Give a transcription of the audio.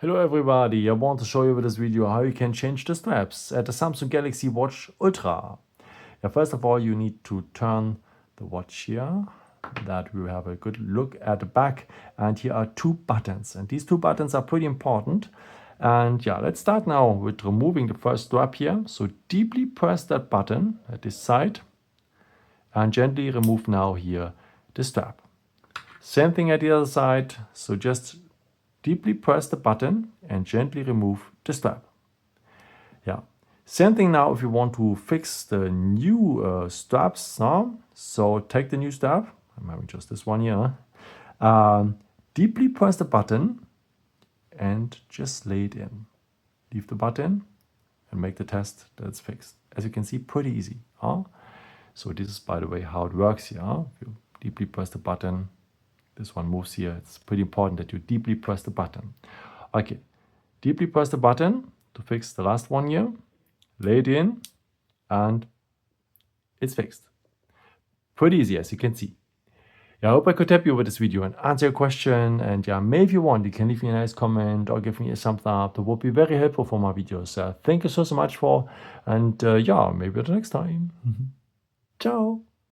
Hello everybody, I want to show you with this video how you can change the straps at the Samsung Galaxy Watch Ultra. First of all, you need to turn the watch here, that we will have a good look at the back, and here are two buttons, and these two buttons are pretty important. And let's start now with removing the first strap here. So deeply press that button at this side and gently remove now here the strap. Same thing at the other side, so just deeply press the button and gently remove the strap. Same thing now if you want to fix the new straps now. So take the new strap, I'm having just this one here. Deeply press the button and just lay it in. Leave the button and make the test that it's fixed. As you can see, pretty easy. So this is, by the way, how it works here. If you deeply press the button, this one moves here. It's pretty important that you deeply press the button. Okay, deeply press the button to fix the last one here. Lay it in and it's fixed. Pretty easy, as you can see. I hope I could help you with this video and answer your question. And maybe if you want, you can leave me a nice comment or give me a thumbs up. That would be very helpful for my videos. Thank you so much for, and maybe until next time. Ciao.